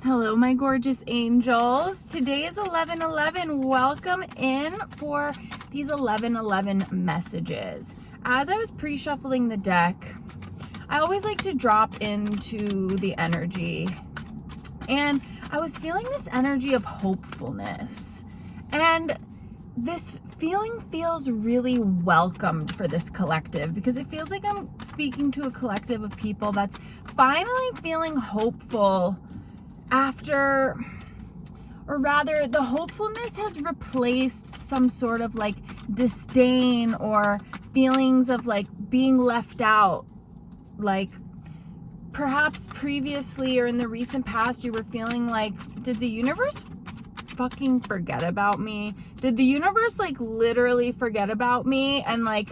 Hello, my gorgeous angels. Today is 11/11. Welcome in for these 11/11 messages. As I was pre-shuffling the deck, I always like to drop into the energy. And I was feeling this energy of hopefulness. And this feeling feels really welcomed for this collective because it feels like I'm speaking to a collective of people that's finally feeling hopeful after, or rather, the hopefulness has replaced some sort of like disdain or feelings of like being left out. Like perhaps previously or in the recent past, you were feeling like, did the universe fucking forget about me? Did the universe like literally forget about me? And like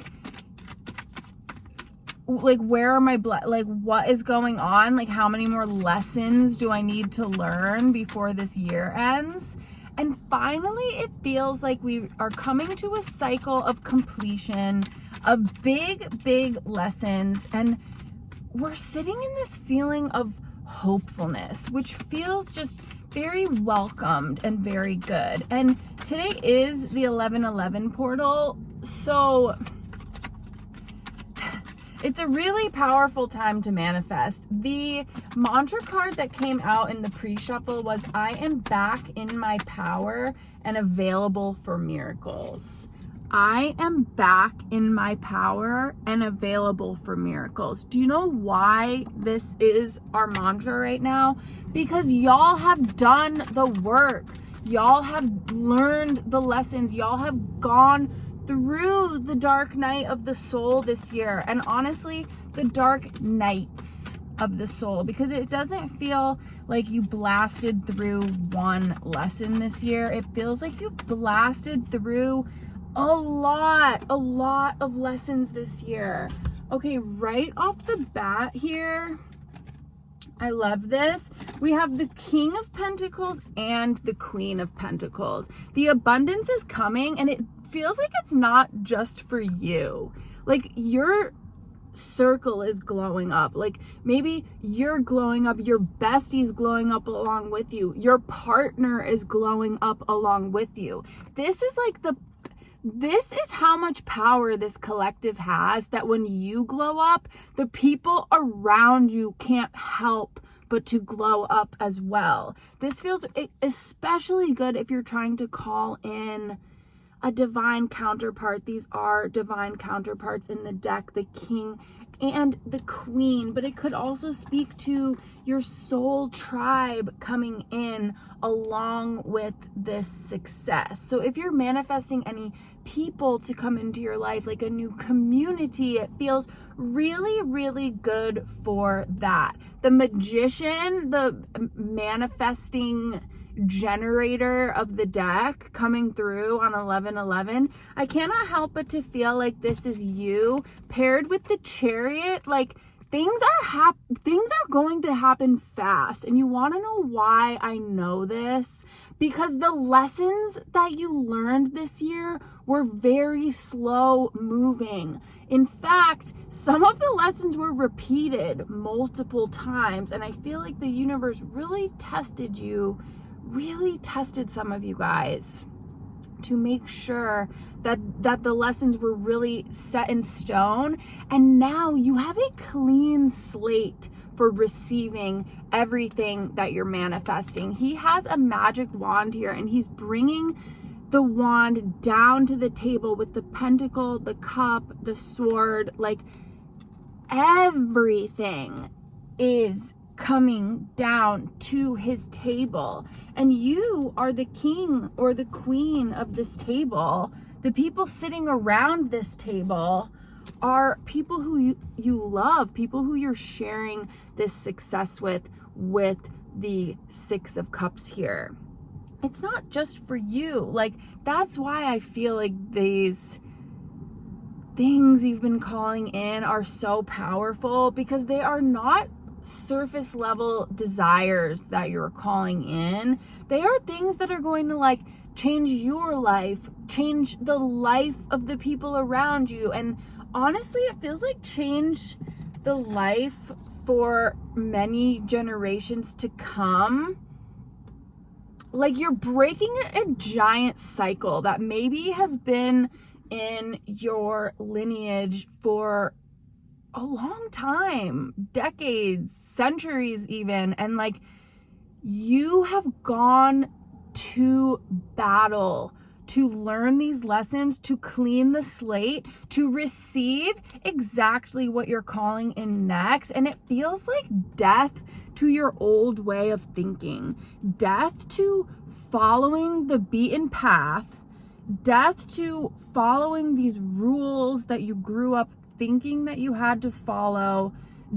where are my like what is going on? Like how many more lessons do I need to learn before this year ends? And finally it feels like we are coming to a cycle of completion of big lessons, and we're sitting in this feeling of hopefulness, which feels just very welcomed and very good. And today is the 11/11 portal, so it's a really powerful time to manifest. The mantra card that came out in the pre-shuffle was, I am back in my power and available for miracles. I am back in my power and available for miracles. Do you know why this is our mantra right now? Because y'all have done the work. Y'all have learned the lessons. Y'all have gone through the dark night of the soul this year. And honestly, the dark nights of the soul, because it doesn't feel like you blasted through one lesson this year. It feels like you blasted through a lot of lessons this year. Okay, right off the bat here, I love this. We have the King of Pentacles and the Queen of Pentacles. The abundance is coming, and it feels like it's not just for you. Like your circle is glowing up. Like maybe you're glowing up, your bestie's glowing up along with you, your partner is glowing up along with you. This is how much power this collective has, that when you glow up, the people around you can't help but to glow up as well. This feels especially good if you're trying to call in a divine counterpart. These are divine counterparts in the deck, the King and the Queen, but it could also speak to your soul tribe coming in along with this success. So if you're manifesting any people to come into your life, like a new community, it feels really good for that. The Magician, the manifesting generator of the deck coming through on 11/11, I cannot help but to feel like this is you paired with the Chariot. Like things are going to happen fast. And you want to know why I know this? Because the lessons that you learned this year were very slow moving. In fact, some of the lessons were repeated multiple times, and I feel like the universe really tested some of you guys to make sure that the lessons were really set in stone. And now you have a clean slate for receiving everything that you're manifesting. He has a magic wand here, and he's bringing the wand down to the table with the pentacle, the cup, the sword. Like everything is coming down to his table, and you are the king or the queen of this table. The people sitting around this table are people who you love, people who you're sharing this success with the Six of Cups here. It's not just for you. Like that's why I feel like these things you've been calling in are so powerful, because they are not surface level desires that you're calling in. They are things that are going to like change your life, change the life of the people around you, and honestly it feels like change the life for many generations to come. like you're breaking a giant cycle that maybe has been in your lineage for a long time, decades, centuries even, and like you have gone to battle to learn these lessons, to clean the slate, to receive exactly what you're calling in next. And it feels like death to your old way of thinking, death to following the beaten path, death to following these rules that you grew up thinking that you had to follow,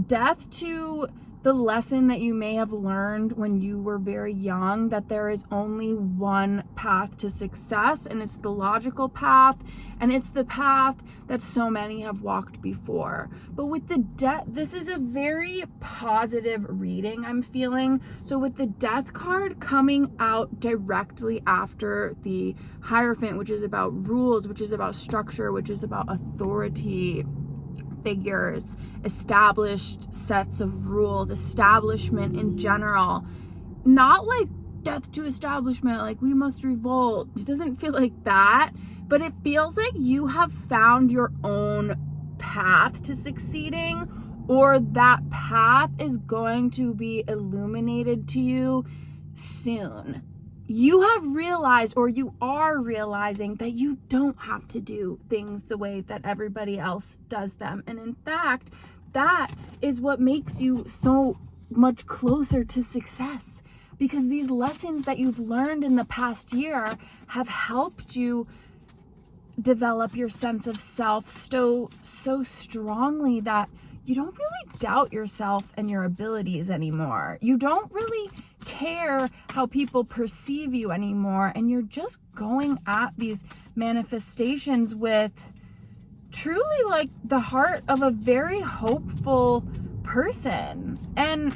death to the lesson that you may have learned when you were very young, that there is only one path to success, and it's the logical path, and it's the path that so many have walked before. But with the death, this is a very positive reading I'm feeling. So with the death card coming out directly after the Hierophant, which is about rules, which is about structure, which is about authority figures, established sets of rules, establishment in general, not like death to establishment, like we must revolt. It doesn't feel like that, but it feels like you have found your own path to succeeding, or that path is going to be illuminated to you soon. You have realized, or you are realizing, that you don't have to do things the way that everybody else does them. And in fact, that is what makes you so much closer to success, because these lessons that you've learned in the past year have helped you develop your sense of self so strongly that you don't really doubt yourself and your abilities anymore. You don't really care how people perceive you anymore, and you're just going at these manifestations with truly like the heart of a very hopeful person. And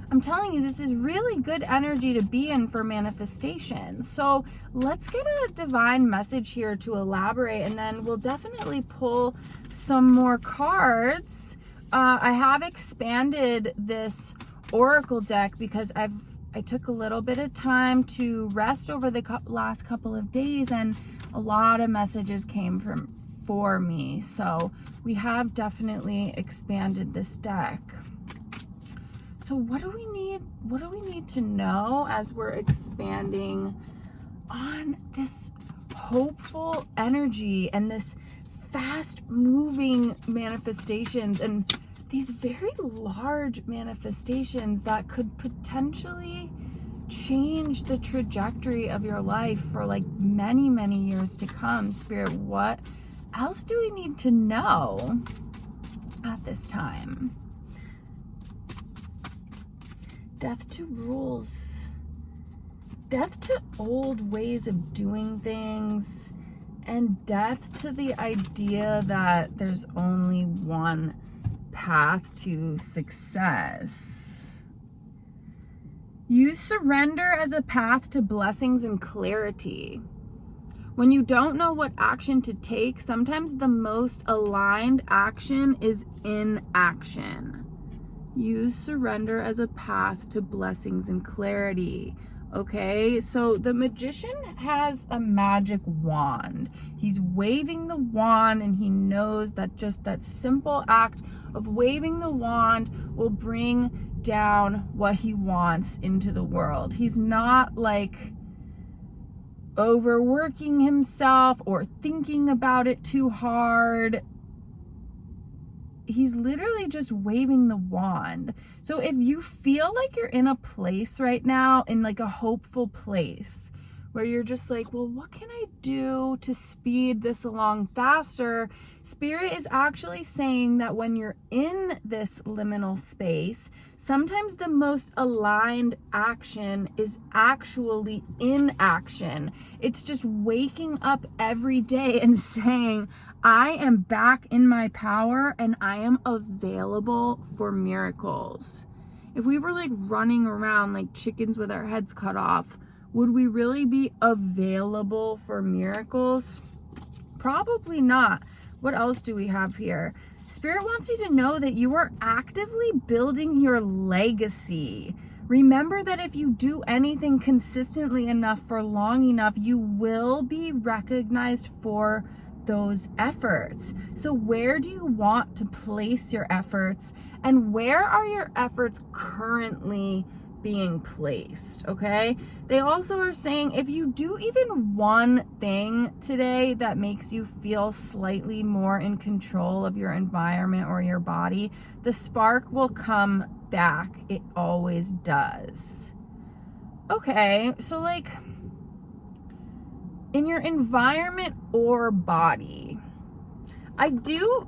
I'm telling you, this is really good energy to be in for manifestation. So let's get a divine message here to elaborate, and then we'll definitely pull some more cards. I have expanded this oracle deck because I took a little bit of time to rest over the last couple of days, and a lot of messages came for me. So we have definitely expanded this deck. So what do we need to know as we're expanding on this hopeful energy and this fast moving manifestations and these very large manifestations that could potentially change the trajectory of your life for like many, many years to come? Spirit, what else do we need to know at this time? Death to rules, death to old ways of doing things, and death to the idea that there's only one path to success. Use surrender as a path to blessings and clarity. When you don't know what action to take, sometimes the most aligned action is inaction. Use surrender as a path to blessings and clarity. Okay, so the magician has a magic wand. He's waving the wand, and he knows that just that simple act of waving the wand will bring down what he wants into the world. He's not like overworking himself or thinking about it too hard. He's literally just waving the wand. So if you feel like you're in a place right now, in like a hopeful place, where you're just like, well, what can I do to speed this along faster? Spirit is actually saying that when you're in this liminal space, sometimes the most aligned action is actually inaction. It's just waking up every day and saying, I am back in my power and I am available for miracles. If we were like running around like chickens with our heads cut off, would we really be available for miracles? Probably not. What else do we have here? Spirit wants you to know that you are actively building your legacy Remember that if you do anything consistently enough for long enough, you will be recognized for those efforts. So where do you want to place your efforts, and where are your efforts currently being placed? Okay. They also are saying if you do even one thing today that makes you feel slightly more in control of your environment or your body, the spark will come back. It always does. Okay, so like in your environment or body, I do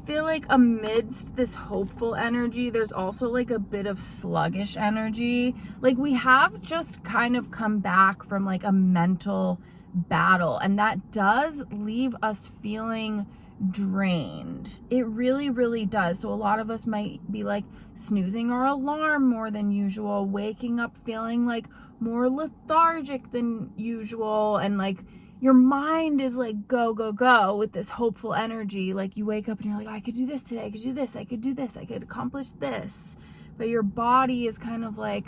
feel like amidst this hopeful energy, there's also like a bit of sluggish energy. Like we have just kind of come back from like a mental battle, and that does leave us feeling drained. It really, really does. So a lot of us might be like snoozing our alarm more than usual, waking up feeling like more lethargic than usual, and like your mind is like go, go, go with this hopeful energy. Like you wake up and you're like, oh, I could do this today, I could do this, I could do this, I could accomplish this. But your body is kind of like,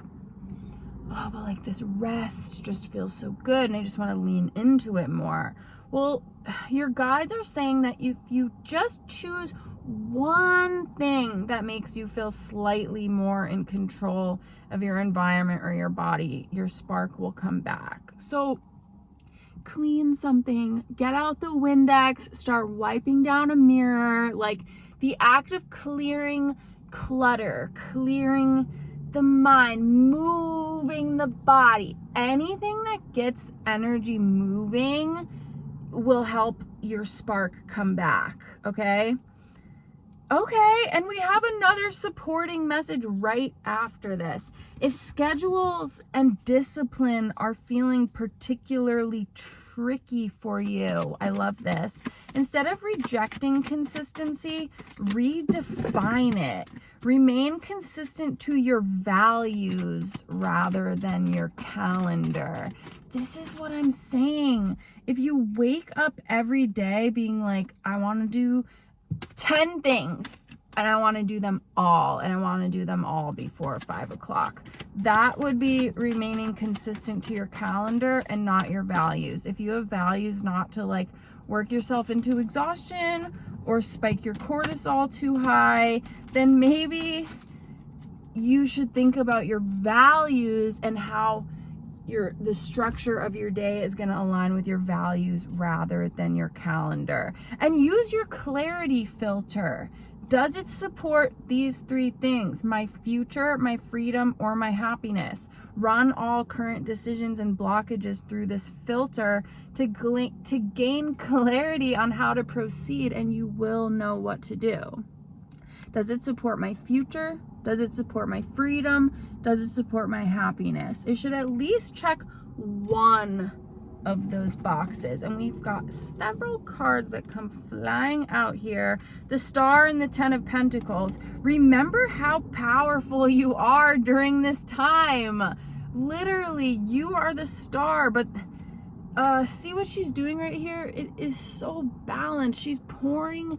oh, but like this rest just feels so good and I just want to lean into it more. Well, your guides are saying that if you just choose one thing that makes you feel slightly more in control of your environment or your body, your spark will come back. So clean something, get out the Windex, start wiping down a mirror. Like the act of clearing clutter, clearing the mind, moving the body, anything that gets energy moving will help your spark come back. Okay, and we have another supporting message right after this. If schedules and discipline are feeling particularly tricky for you, I love this. Instead of rejecting consistency, redefine it. Remain consistent to your values rather than your calendar. This is what I'm saying. If you wake up every day being like, I want to do 10 things and I want to do them all, and I want to do them all before 5 o'clock, that would be remaining consistent to your calendar and not your values. If you have values not to like work yourself into exhaustion or spike your cortisol too high, then maybe you should think about your values and how the structure of your day is going to align with your values rather than your calendar. And use your clarity filter. Does it support these 3 things? My future, my freedom, or my happiness? Run all current decisions and blockages through this filter to gain clarity on how to proceed, and you will know what to do. Does it support my future? Does it support my freedom? Does it support my happiness? It should at least check one of those boxes. And we've got several cards that come flying out here. The Star and the 10 of Pentacles. Remember how powerful you are during this time. Literally, you are the star. But see what she's doing right here? It is so balanced. She's pouring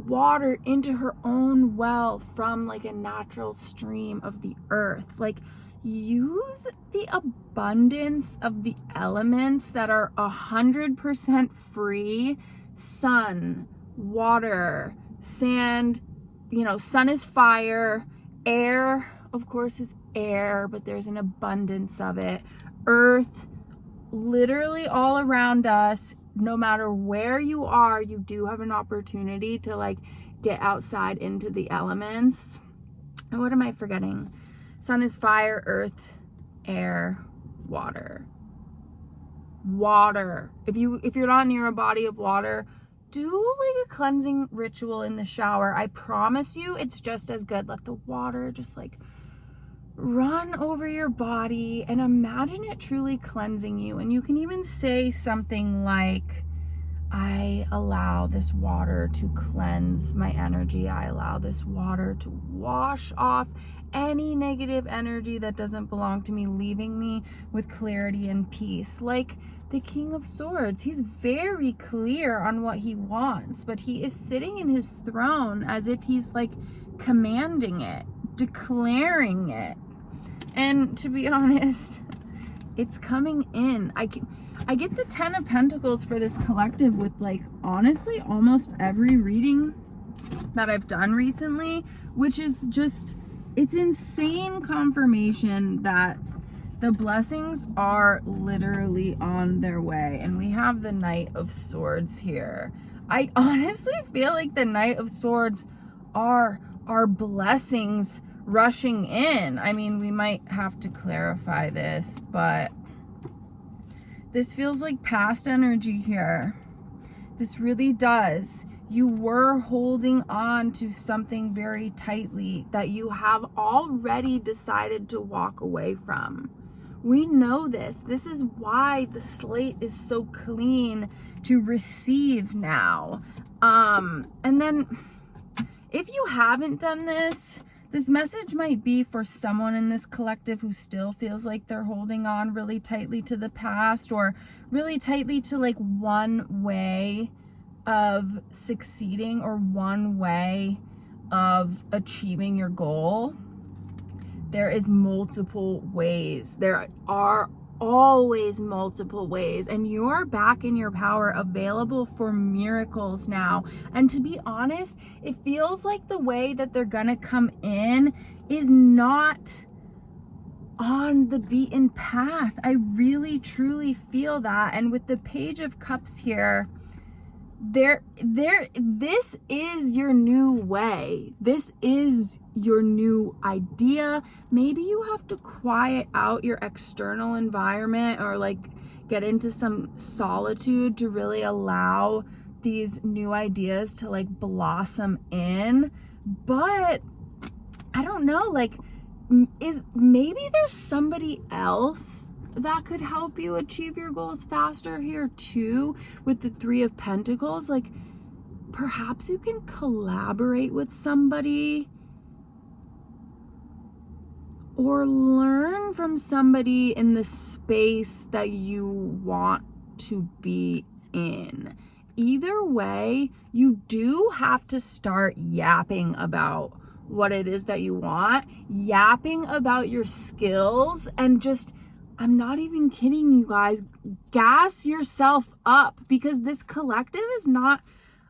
water into her own well from like a natural stream of the earth. Like, use the abundance of the elements that are 100% free. Sun, water, sand, sun is fire, air of course is air, but there's an abundance of it. Earth, literally all around us. No matter where you are, you do have an opportunity to like get outside into the elements. And what am I forgetting? Sun is fire, earth, air, water. Water. If you're not near a body of water, do like a cleansing ritual in the shower. I promise you it's just as good. Let the water just like run over your body and imagine it truly cleansing you. And you can even say something like, I allow this water to cleanse my energy. I allow this water to wash off any negative energy that doesn't belong to me, leaving me with clarity and peace. Like the King of Swords, he's very clear on what he wants, but he is sitting in his throne as if he's like commanding it, declaring it. And to be honest, it's coming in. I get the 10 of Pentacles for this collective with, like, honestly, almost every reading that I've done recently, which is just, it's insane confirmation that the blessings are literally on their way. And we have the Knight of Swords here. I honestly feel like the Knight of Swords are our blessings rushing in. I mean, we might have to clarify this, but this feels like past energy here. This really does. You were holding on to something very tightly that you have already decided to walk away from. We know this. This is why the slate is so clean to receive now. And then if you haven't done this, this message might be for someone in this collective who still feels like they're holding on really tightly to the past, or really tightly to, like, one way of succeeding or one way of achieving your goal. There is multiple ways. There are always multiple ways, and you are back in your power, available for miracles now. And to be honest, it feels like the way that they're gonna come in is not on the beaten path. I really truly feel that. And with the Page of Cups here, this is your new way. This is your new idea. Maybe you have to quiet out your external environment, or, like, get into some solitude to really allow these new ideas to, like, blossom in. But I don't know, like, maybe there's somebody else that could help you achieve your goals faster here too, with the Three of Pentacles. Like, perhaps you can collaborate with somebody, or learn from somebody in the space that you want to be in. Either way, you do have to start yapping about what it is that you want, yapping about your skills, and just, I'm not even kidding you guys, gas yourself up, because this collective is not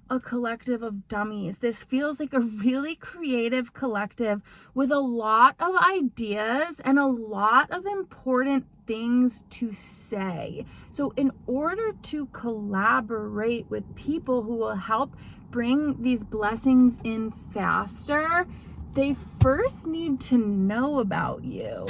a collective of dummies. This feels like a really creative collective with a lot of ideas and a lot of important things to say. So in order to collaborate with people who will help bring these blessings in faster, they first need to know about you.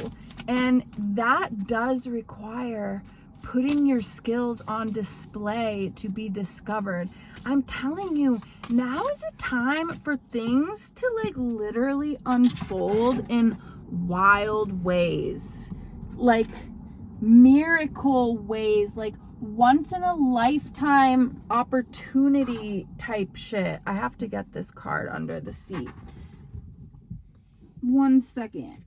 And that does require putting your skills on display to be discovered. I'm telling you, now is a time for things to, like, literally unfold in wild ways, like miracle ways, like once in a lifetime opportunity type shit. I have to get this card under the seat. 1 second.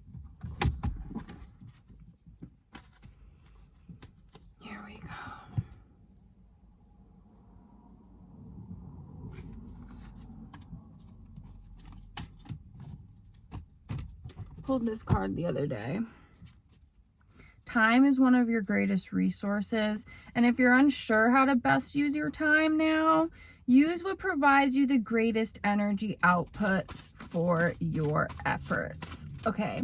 Here we go. Pulled this card the other day. Time is one of your greatest resources, and if you're unsure how to best use your time now, use what provides you the greatest energy outputs for your efforts. Okay.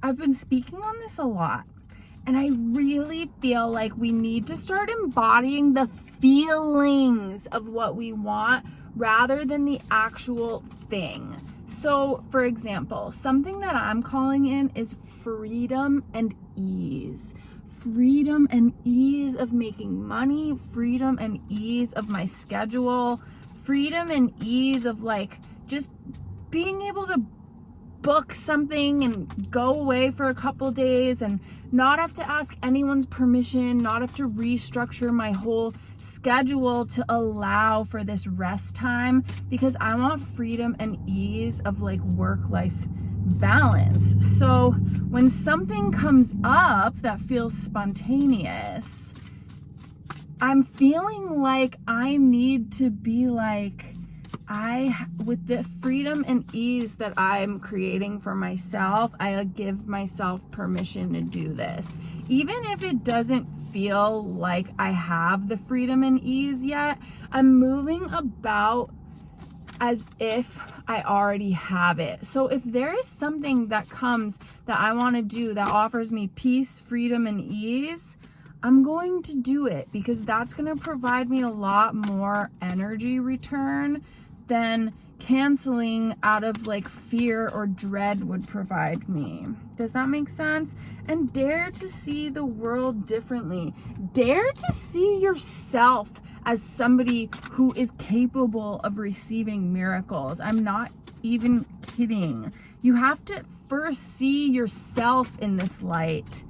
I've been speaking on this a lot, and I really feel like we need to start embodying the feelings of what we want rather than the actual thing. So, for example, something that I'm calling in is freedom and ease. Freedom and ease of making money, freedom and ease of my schedule, freedom and ease of, like, just being able to book something and go away for a couple days and not have to ask anyone's permission, not have to restructure my whole schedule to allow for this rest time, because I want freedom and ease of, like, work-life balance. So when something comes up that feels spontaneous, I'm feeling like I need to be like, with the freedom and ease that I'm creating for myself, I give myself permission to do this. Even if it doesn't feel like I have the freedom and ease yet, I'm moving about as if I already have it. So if there is something that comes that I want to do that offers me peace, freedom, and ease, I'm going to do it, because that's going to provide me a lot more energy return than canceling out of like fear or dread would provide me. Does that make sense? And dare to see the world differently. Dare to see yourself as somebody who is capable of receiving miracles. I'm not even kidding. You have to first see yourself in this light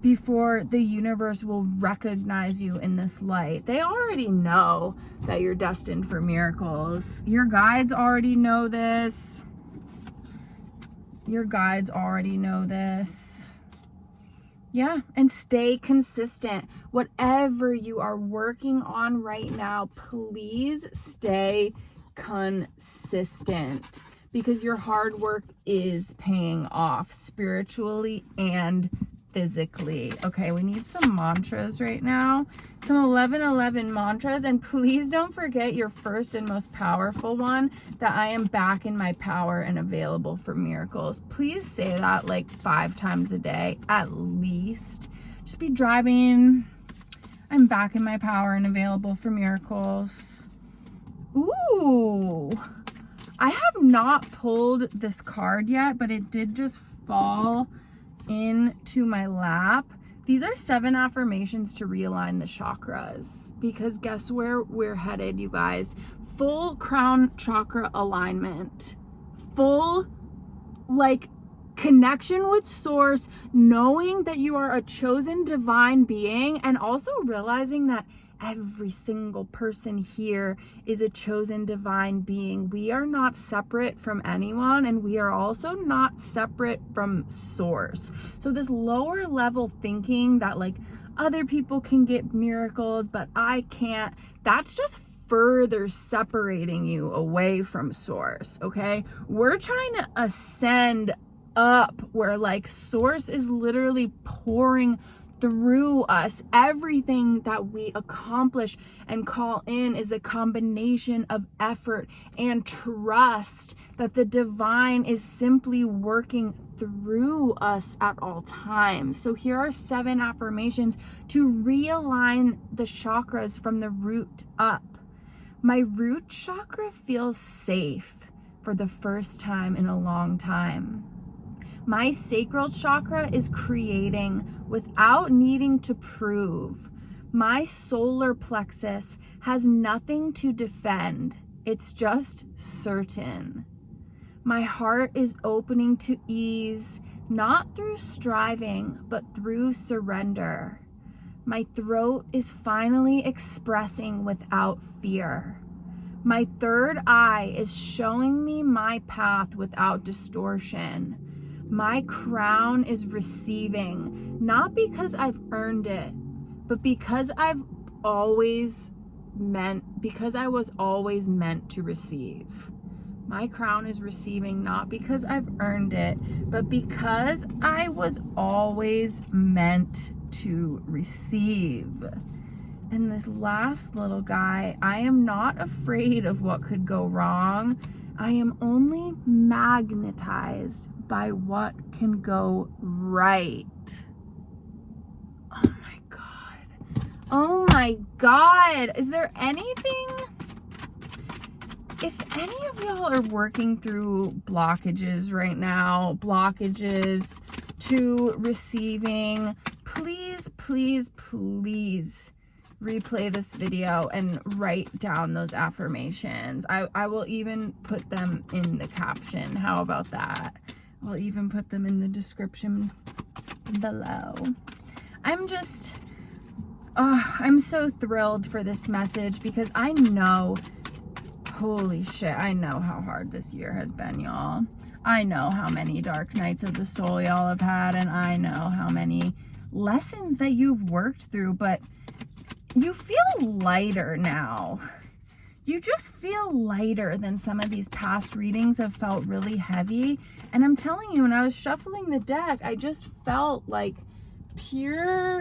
before the universe will recognize you in this light. They already know that you're destined for miracles. Your guides already know this. Your guides already know this. Yeah, and stay consistent. Whatever you are working on right now, please stay consistent, because your hard work is paying off spiritually and physically. Okay, we need some mantras right now. Some 1111 mantras. And please don't forget your first and most powerful one, that I am back in my power and available for miracles. Please say that like 5 times a day, at least. Just be driving. I'm back in my power and available for miracles. Ooh. I have not pulled this card yet, but it did just fall into my lap. These are 7 affirmations to realign the chakras, because guess where we're headed, you guys? Full crown chakra alignment, full like connection with source, knowing that you are a chosen divine being, and also realizing that every single person here is a chosen divine being. We are not separate from anyone, and we are also not separate from source. So this lower level thinking that like other people can get miracles but I can't, that's just further separating you away from source. Okay, we're trying to ascend up where like source is literally pouring through us. Everything that we accomplish and call in is a combination of effort and trust that the divine is simply working through us at all times. So here are 7 affirmations to realign the chakras from the root up. My root chakra feels safe for the first time in a long time. My sacral chakra is creating without needing to prove. My solar plexus has nothing to defend. It's just certain. My heart is opening to ease, not through striving, but through surrender. My throat is finally expressing without fear. My third eye is showing me my path without distortion. My crown is receiving, not because I've earned it, but because I was always meant to receive. My crown is receiving, not because I've earned it, but because I was always meant to receive. And this last little guy, I am not afraid of what could go wrong. I am only magnetized by what can go right. Oh my God. Oh my God. Is there anything? If any of y'all are working through blockages right now, blockages to receiving, please, please, please replay this video and write down those affirmations. I will even put them in the caption. How about that? I'll even put them in the description below. I'm so thrilled for this message, because I know, holy shit, I know how hard this year has been, y'all. I know how many dark nights of the soul y'all have had, and I know how many lessons that you've worked through, but you feel lighter now. you just feel lighter than some of these past readings have felt really heavy. And I'm telling you, when I was shuffling the deck, I just felt like pure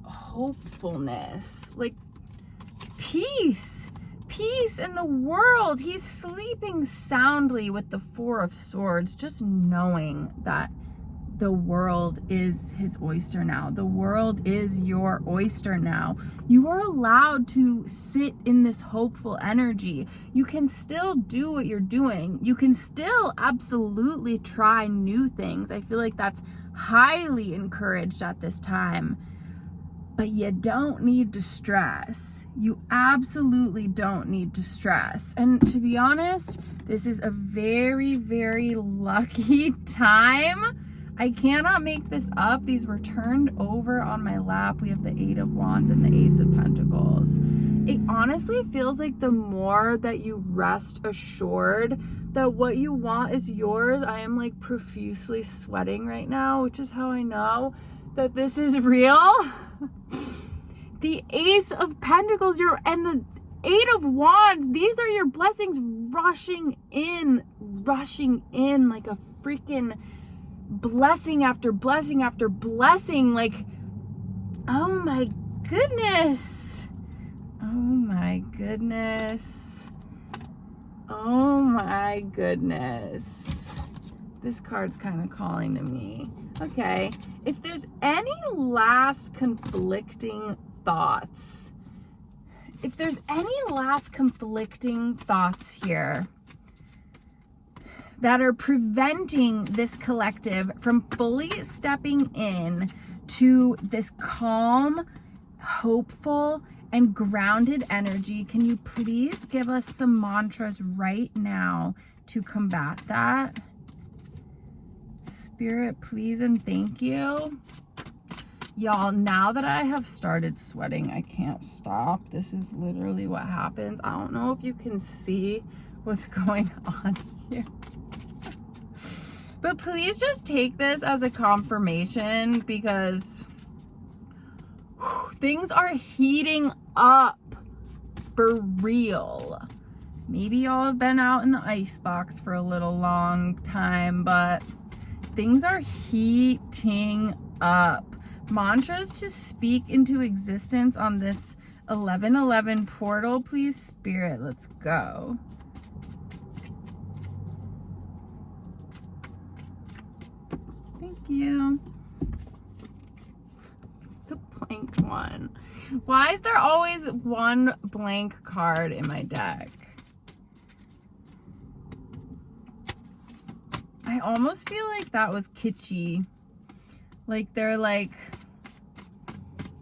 hopefulness, like peace in the world. He's sleeping soundly with the Four of Swords, just knowing that the world is his oyster now. The world is your oyster now. You are allowed to sit in this hopeful energy. You can still do what you're doing. You can still absolutely try new things. I feel like that's highly encouraged at this time. But you don't need to stress. You absolutely don't need to stress. And to be honest, this is a very, very lucky time. I cannot make this up. These were turned over on my lap. We have the Eight of Wands and the Ace of Pentacles. It honestly feels like the more that you rest assured that what you want is yours. I am like profusely sweating right now, which is how I know that this is real. The Ace of Pentacles, and the Eight of Wands, these are your blessings rushing in like a freaking blessing after blessing after blessing. Like, oh my goodness. Oh my goodness. Oh my goodness. This card's kind of calling to me. Okay, if there's any last conflicting thoughts, here that are preventing this collective from fully stepping in to this calm, hopeful, and grounded energy, can you please give us some mantras right now to combat that? Spirit, please and thank you. Y'all, now that I have started sweating, I can't stop. This is literally what happens. I don't know if you can see what's going on here. But please just take this as a confirmation, because things are heating up for real. Maybe y'all have been out in the icebox for a little long time, but things are heating up. Mantras to speak into existence on this 1111 portal, please, Spirit. Let's go. Thank you. It's the blank one. Why is there always one blank card in my deck? I almost feel like that was kitschy. Like they're like,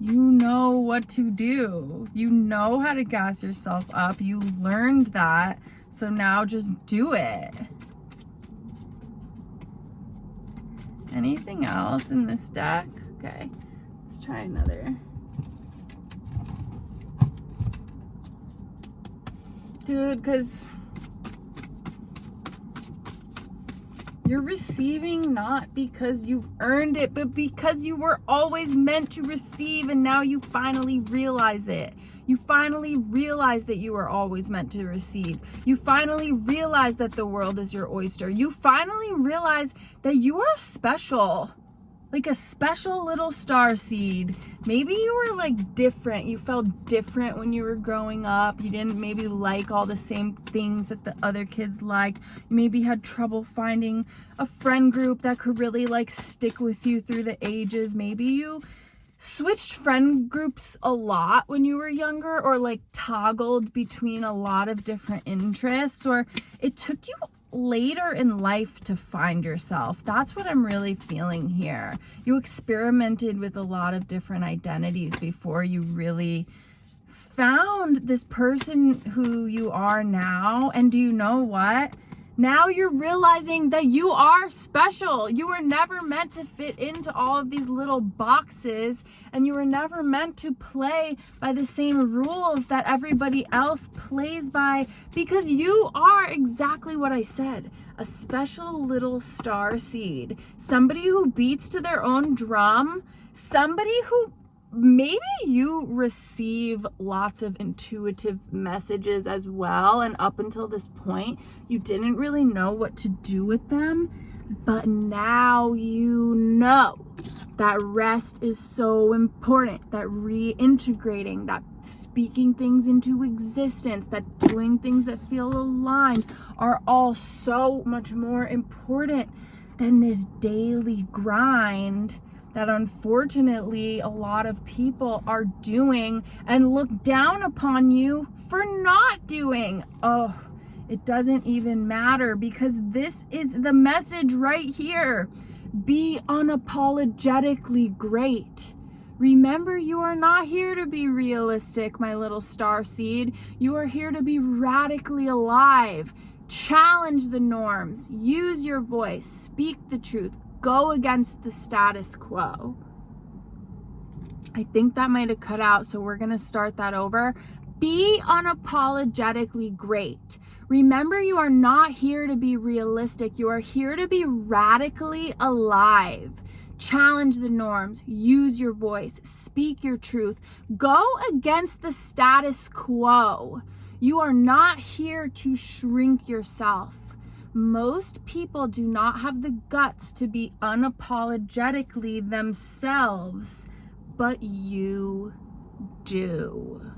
you know what to do. You know how to gas yourself up. You learned that. So now just do it. Anything else in this deck? Okay, let's try another. Dude, because you're receiving not because you've earned it, but because you were always meant to receive, and now you finally realize it. You finally realize that you were always meant to receive. You finally realize that the world is your oyster. You finally realize that you are special. Like a special little star seed. Maybe you were like different. You felt different when you were growing up. You didn't maybe like all the same things that the other kids liked. You maybe had trouble finding a friend group that could really like stick with you through the ages. Maybe you switched friend groups a lot when you were younger, or like toggled between a lot of different interests, or it took you later in life to find yourself. That's what I'm really feeling here. You experimented with a lot of different identities before you really found this person who you are now. And do you know what? Now you're realizing that you are special. You were never meant to fit into all of these little boxes, and you were never meant to play by the same rules that everybody else plays by, because you are exactly what I said, a special little star seed, somebody who beats to their own drum, somebody who maybe you receive lots of intuitive messages as well, and up until this point you didn't really know what to do with them, but now you know that rest is so important, that reintegrating, that speaking things into existence, that doing things that feel aligned are all so much more important than this daily grind that unfortunately a lot of people are doing and look down upon you for not doing. Oh, it doesn't even matter, because this is the message right here. Be unapologetically great. Remember, you are not here to be realistic, my little star seed. You are here to be radically alive. Challenge the norms. Use your voice. Speak the truth. Go against the status quo. I think that might have cut out, so we're going to start that over. Be unapologetically great. Remember, you are not here to be realistic. You are here to be radically alive. Challenge the norms. Use your voice. Speak your truth. Go against the status quo. You are not here to shrink yourself. Most people do not have the guts to be unapologetically themselves, but you do.